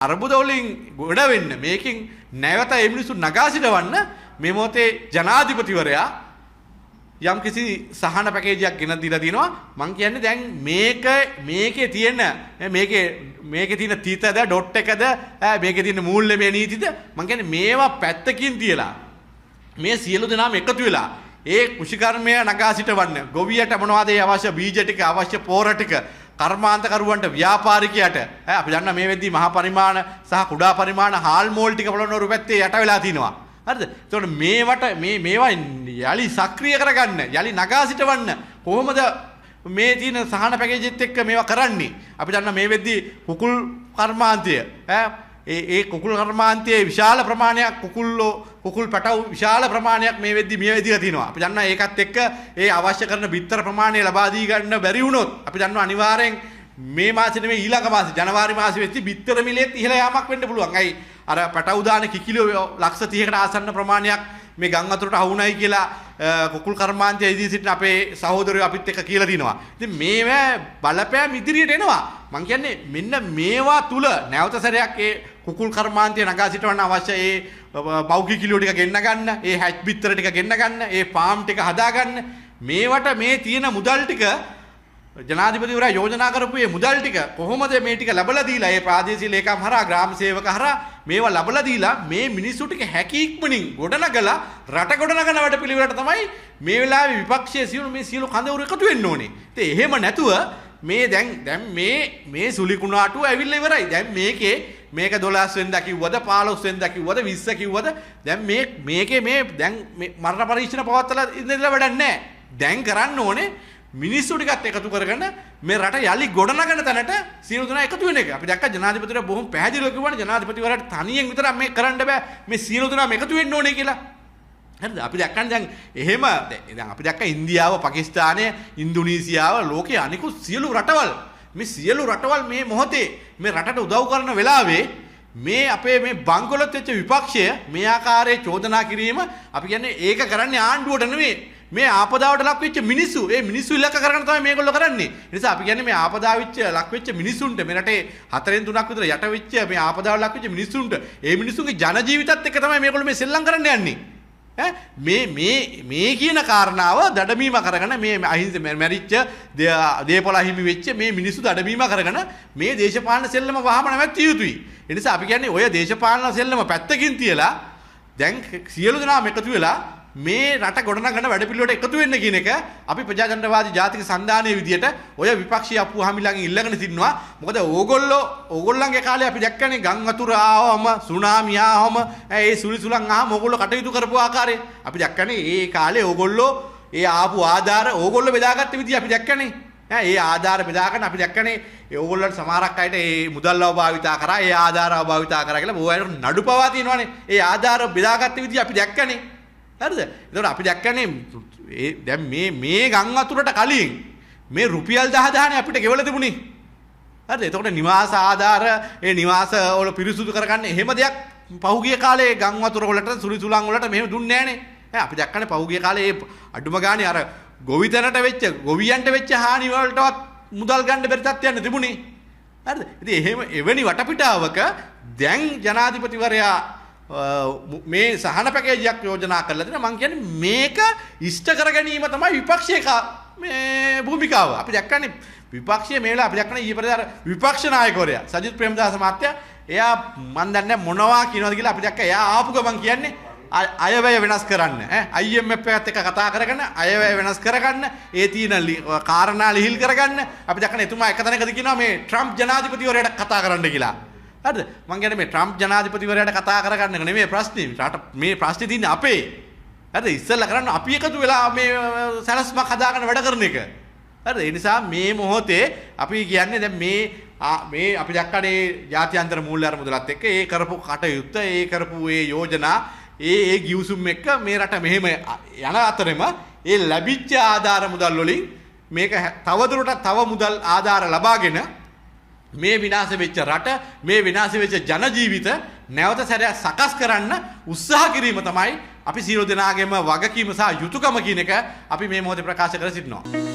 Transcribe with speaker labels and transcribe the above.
Speaker 1: අර්බුද වලින් ගොඩ වෙන්න මේකෙන් නැවත ඒ මිනිස්සු නගා සිටවන්න මේ මොහොතේ ජනාධිපතිවරයා යම් කිසි සහන පැකේජයක් ගෙන දීලා තිනවා. මම කියන්නේ දැන් මේකේ තියෙන මේකේ තියෙන තීතද ඩොට් එකද මේකේ තියෙන මූල්‍යමය නීතිද මම කියන්නේ මේවා පැත්තකින් තියලා මේ සියලු දෙනාම එකතු වෙලා ඒ කුෂිකර්මය නගා සිටවන්න ගොවියට මොනවද ඒ අවශ්‍ය බීජ ටික අවශ්‍ය පෝර ටික කර්මාන්තකරුවන්ට ව්‍යාපාරිකයට අපි දන්නා මේ වෙද්දී මහා පරිමාණ සහ කුඩා පරිමාණ හාල් මෝල් ටික පොළොන්නරුව පැත්තේ යට වෙලා තිනවා. හරිද? එතකොට මේවට මේවා යලි සක්‍රිය කරගන්න යලි නගා සිටවන්න කොහොමද මේ තියෙන සහන පැකේජෙත් එක්ක මේවා කරන්නේ? අපි දන්නා මේ වෙද්දී කුකුල් කර්මාන්තය ඒ කුකුල් කර්මාන්තයේ විශාල ප්‍රමාණයක් කුකුල් පැටවු විශාල ප්‍රමාණයක් මේ වෙද්දී මිය වෙදිලා තිනවා. අපි දන්නා ඒකත් එක්ක ඒ අවශ්‍ය කරන බිත්තර ප්‍රමාණය ලබා දී ගන්න බැරි වුණොත් අපි දන්නවා අනිවාර්යෙන් මේ මාසේ නෙමෙයි ඊළඟ මාසේ ජනවාරි මාසේ වෙද්දී බිත්තර මිලෙත් ඉහළ යාමක් වෙන්න පුළුවන්. අයි අර පැටවු දාන කිකිලියෝ ලක්ෂ 30කට ආසන්න ප්‍රමාණයක් මේ ගම් වතුරට අහුණයි කියලා කුකුල් කර්මාන්තයේ ඉදී සිටින අපේ සහෝදරයෝ අපිත් එක්ක කියලා දිනවා. ඉතින් මේවා බලපෑම් ඉදිරියට එනවා. මම කියන්නේ මෙන්න මේවා තුල නැවත සැරයක් ඒ කුකුල් කර්මාන්තය නගා සිටවන්න අවශ්‍ය ඒ පෞකි කිලියෝ ටික ගෙන්න ගන්න, ඒ හැච් බිත්තර ටික ගෙන්න ගන්න, ඒ ෆාම් ටික හදා ගන්න. මේවට මේ තියෙන මුදල් ටික ජනාධිපතිවරයා යෝජනා කරපු මේ මුදල් ටික කොහොමද මේ ටික ලැබලා දීලා ඒ ප්‍රාදේශීය ලේකම් හරහා ග්‍රාම සේවක හරහා මේවා ලැබලා දීලා මේ මිනිස්සු ටික හැකි ඉක්මනින් ගොඩනගලා රට ගොඩනගන වැඩපිළිවෙලට තමයි මේ වෙලාවේ විපක්ෂයේ සියලු කඳවුරු එකතු වෙන්න ඕනේ. ඉතින් එහෙම නැතුව මේ දැන් මේ සුලිකුණාටුව ඇවිල්ලා ඉවරයි. දැන් මේක 12 වෙනිදා කිව්වද 15 වෙනිදා කිව්වද 20 කිව්වද දැන් මේකේ දැන් මරණ පරීක්ෂණ පවත්වලා ඉඳලා වැඩක් නැහැ. දැන් කරන්න ඕනේ මිනිස්සු ටිකත් එකතු කරගෙන මේ රට යලි ගොඩනගන තැනට සියලු දෙනා එකතු වෙන එක. අපි දැක්ක ජනාධිපතිවරයා බොහොම පැහැදිලිව කිව්වනේ ජනාධිපතිවරයාට තනියෙන් විතරක් මේක කරන්න බෑ. මේ සියලු දෙනාම එකතු වෙන්න ඕනේ කියලා. හරිද? අපි දැක්කන්නේ දැන් එහෙම දැන් අපි දැක්ක ඉන්දියාව, පාකිස්තානය, ඉන්දුනීසියාව ලෝකයේ අනිකුත් සියලු රටවල් මේ මොහොතේ මේ රටට උදව් කරන වෙලාවේ මේ අපේ මේ බංකොලොත් වෙච්ච විපක්ෂය මේ ආකාරයේ චෝදනා කිරීම අපි කියන්නේ ඒක කරන්නේ ආණ්ඩුවට නෙවෙයි. මේ ආපදාවට ලක් වෙච්ච මිනිස්සු ඒ මිනිස්සු ඉලක්ක කරගෙන තමයි මේගොල්ලෝ කරන්නේ. ඒ නිසා අපි කියන්නේ මේ ආපදාවිච්ච ලක් වෙච්ච මිනිස්සුන්ට මේ රටේ 4න් 3ක් විතර යට වෙච්ච මේ ආපදාවට ලක් වෙච්ච මිනිස්සුන්ට ඒ මිනිස්සුන්ගේ ජන ජීවිතත් එක්ක තමයි මේගොල්ලෝ මේ සෙල්ලම් කරන්න යන්නේ. මේ කියන කාරණාව දඩමීම කරගෙන මේ අහිංස මැරිච්ච දේපොළ හිමි වෙච්ච මේ මිනිස්සු දඩමීම කරගෙන මේ දේශපාලන සෙල්ලම වහම නැවැත්විය යුතුයි. ඒ නිසා අපි කියන්නේ ඔය දේශපාලන සෙල්ලම පැත්තකින් තියලා දැන් සියලු දෙනාම එකතු වෙලා මේ රට ගොඩනගන වැඩපිළිවෙලට එකතු වෙන්න කියන එක අපි ප්‍රජාතන්ත්‍රවාදී ජාතික සන්ධානයේ විදියට ඔය විපක්ෂීය අපුහාමිලාගෙන් ඉල්ලගෙන සිටිනවා. මොකද ඕගොල්ලන්ගේ කාලේ අපි දැක්කනේ ගම් වතුර ආවම සුනාමි ආවම ඒ සුලිසුලන් ආවම ඕගොල්ලෝ කටයුතු කරපු ආකාරය අපි දැක්කනේ. ඒ කාලේ ඕගොල්ලෝ ඒ ආපු ආධාර ඕගොල්ලෝ බෙදාගත්ත විදිය අපි දැක්කනේ. ඒ ආධාර බෙදාගෙන අපි දැක්කනේ ඕගොල්ලන්ට සමහරක් අයට ඒ මුදල් භාවිතා කරා ඒ ආධාර භාවිතා කරා කියලා බොහෝ නඩු පවා තියෙනවානේ. ඒ ආධාර බෙදාගත්ත විදිය අපි දැක්කනේ. හරිද? එතකොට අපි දැක්කනේ දැන් මේ ගම් වතුරට කලින් මේ රුපියල් 10000නේ අපිට ගෙවලා තිබුණේ. හරිද? එතකොට නිවාස ආධාර ඒ නිවාස වල පිරිසුදු කරගන්න එහෙම දෙයක් පහුගිය කාලේ ගම් වතුර වලට සුලිසුලන් වලට මෙහෙම දුන්නේ නැහනේ. අපි දැක්කනේ පහුගිය කාලේ ඒ අඩුම ගානේ අර ගොවියන්ට වෙච්ච හානි වලටවත් මුදල් ගන්න බැරි තත්ත්වයක් තිබුණේ. හරිද? ඉතින් එහෙම එවැනි වටපිටාවක දැන් ජනාධිපතිවරයා මේ සහන පැකේජයක් යෝජනා කරලා තියෙනවා. මම කියන්නේ මේක ඉෂ්ට කර ගැනීම තමයි විපක්ෂයේ මේ භූමිකාව. අපි දැක්කනේ විපක්ෂයේ මේ වෙලාව අපි දැක්කනේ ඊයේ පෙරේද විපක්ෂ නායකවරයා සජිත් ප්‍රේමදාස මහත්තයා එයා මන් දන්නේ මොනවා කියනවද කියලා අපි දැක්කා. එයා ආපු ගමන් කියන්නේ අයවැය වෙනස් කරන්න IMF එකත් එක්ක කතා කරගෙන අයවැය වෙනස් කරගන්න ඒ තියෙන කාරණා ලිහිල් කරගන්න. අපි දැක්කනේ එතුමා එක තැනකදී කියනවා මේ ට්‍රම්ප් ජනාධිපතිවරයාට කතා කරන්න කියලා. හරිද? මං කියන්නේ මේ ට්‍රම්ප් ජනාධිපතිවරයාට කතා කරගන්න එක නෙමෙයි ප්‍රශ්නේ. මේ ප්‍රශ්නේ තියෙන්නේ අපේ. හරිද? ඉස්සෙල්ලා කරන්න අපි එකතු වෙලා මේ සැලැස්මක් හදාගෙන වැඩ කරන එක. හරිද? ඒ නිසා මේ මොහොතේ අපි කියන්නේ දැන් මේ අපි දැක්කනේ ජාත්‍යන්තර මූල්‍ය අරමුදලත් එක්ක ඒ කරපු කටයුත්ත ඒ කරපු ඒ යෝජනා ඒ ගිවිසුම් එක්ක මේ රට මෙහෙම යන අතරෙම ඒ ලැබිච්ච ආධාර මුදල් වලින් මේක තවදුරටත් තව මුදල් ආධාර ලබාගෙන මේ විනාශ වෙච්ච රට මේ විනාශ වෙච්ච ජන ජීවිත නැවත සැරයක් සකස් කරන්න උත්සාහ කිරීම තමයි අපි සියලු දෙනාගේම වගකීම සහ යුතුයකම කියන එක අපි මේ මොහොතේ ප්‍රකාශ කර සිටිනවා.